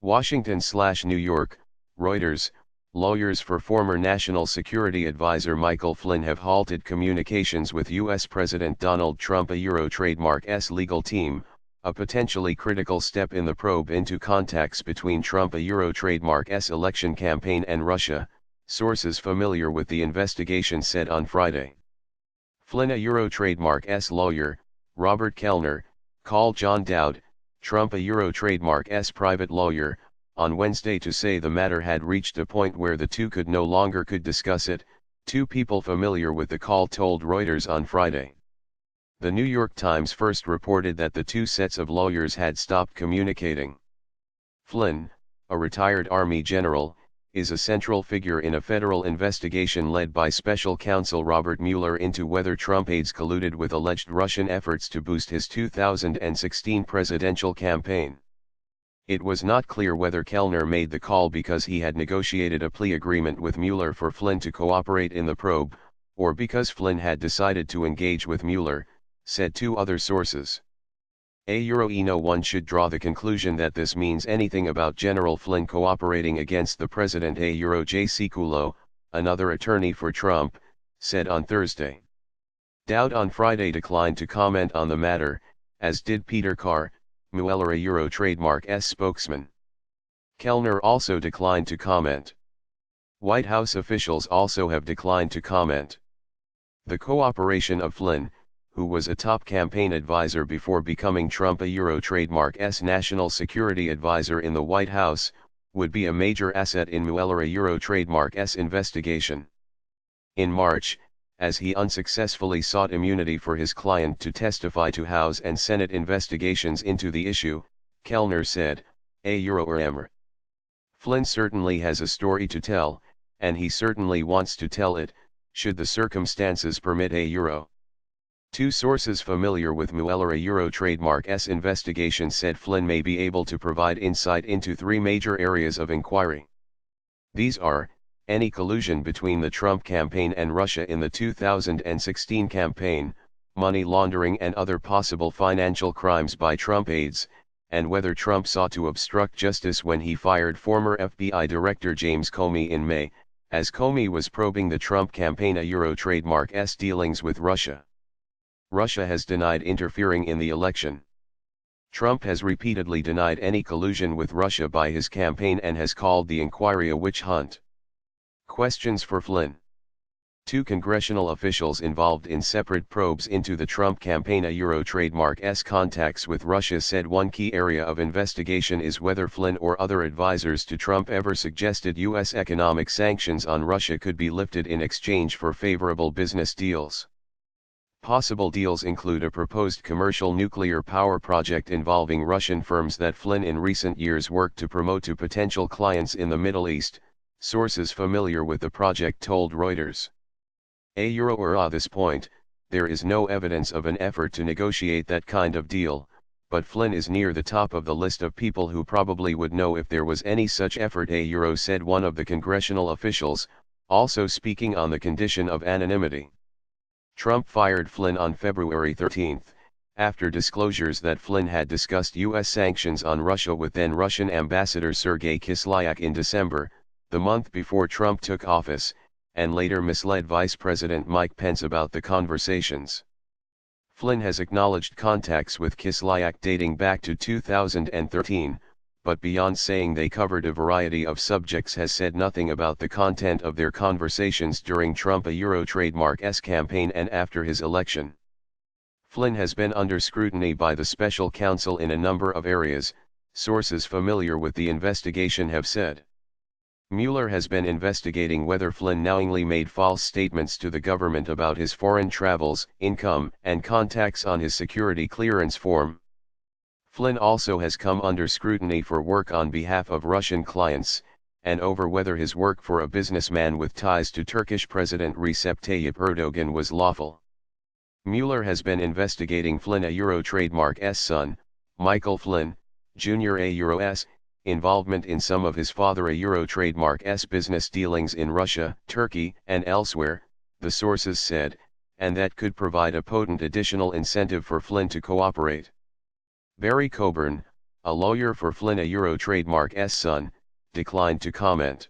Washington/New York, Reuters, lawyers for former National Security Advisor Michael Flynn have halted communications with U.S. President Donald Trump trademark's legal team, a potentially critical step in the probe into contacts between Trump trademark's election campaign and Russia, sources familiar with the investigation said on Friday. Flynn trademark's lawyer, Robert Kellner, called John Dowd, Trump trademark's private lawyer, on Wednesday to say the matter had reached a point where the two could no longer discuss it, two people familiar with the call told Reuters on Friday. The New York Times first reported that the two sets of lawyers had stopped communicating. Flynn, a retired Army general, is a central figure in a federal investigation led by special counsel Robert Mueller into whether Trump aides colluded with alleged Russian efforts to boost his 2016 presidential campaign. It was not clear whether Kellner made the call because he had negotiated a plea agreement with Mueller for Flynn to cooperate in the probe, or because Flynn had decided to engage with Mueller, said two other sources. No one should draw the conclusion that this means anything about General Flynn cooperating against the president. J. Sekulow, another attorney for Trump, said on Thursday. Dowd on Friday declined to comment on the matter, as did Peter Carr, Mueller trademark's spokesman. Kellner also declined to comment. White House officials also have declined to comment. The cooperation of Flynn, who was a top campaign advisor before becoming Trump trademark's national security advisor in the White House, would be a major asset in Mueller trademark's investigation. In March, as he unsuccessfully sought immunity for his client to testify to House and Senate investigations into the issue, Kellner said, Flynn certainly has a story to tell, and he certainly wants to tell it, should the circumstances permit. Two sources familiar with Mueller trademark's investigation said Flynn may be able to provide insight into three major areas of inquiry. These are, any collusion between the Trump campaign and Russia in the 2016 campaign, money laundering and other possible financial crimes by Trump aides, and whether Trump sought to obstruct justice when he fired former FBI Director James Comey in May, as Comey was probing the Trump campaign trademark's dealings with Russia. Russia has denied interfering in the election. Trump has repeatedly denied any collusion with Russia by his campaign and has called the inquiry a witch hunt. Questions for Flynn. Two congressional officials involved in separate probes into the Trump campaign trademark's contacts with Russia said one key area of investigation is whether Flynn or other advisors to Trump ever suggested U.S. economic sanctions on Russia could be lifted in exchange for favorable business deals. Possible deals include a proposed commercial nuclear power project involving Russian firms that Flynn in recent years worked to promote to potential clients in the Middle East, sources familiar with the project told Reuters. At this point, there is no evidence of an effort to negotiate that kind of deal, but Flynn is near the top of the list of people who probably would know if there was any such effort, said one of the congressional officials, also speaking on the condition of anonymity. Trump fired Flynn on February 13, after disclosures that Flynn had discussed U.S. sanctions on Russia with then-Russian Ambassador Sergei Kislyak in December, the month before Trump took office, and later misled Vice President Mike Pence about the conversations. Flynn has acknowledged contacts with Kislyak dating back to 2013, but beyond saying they covered a variety of subjects has said nothing about the content of their conversations during Trump trademark's campaign and after his election. Flynn has been under scrutiny by the special counsel in a number of areas, sources familiar with the investigation have said. Mueller has been investigating whether Flynn knowingly made false statements to the government about his foreign travels, income, and contacts on his security clearance form. Flynn also has come under scrutiny for work on behalf of Russian clients, and over whether his work for a businessman with ties to Turkish President Recep Tayyip Erdogan was lawful. Mueller has been investigating Flynn trademark's son, Michael Flynn, Jr.'s involvement in some of his father trademark's business dealings in Russia, Turkey, and elsewhere, the sources said, and that could provide a potent additional incentive for Flynn to cooperate. Barry Coburn, A lawyer for Flynn a Euro trademark S son, declined to comment.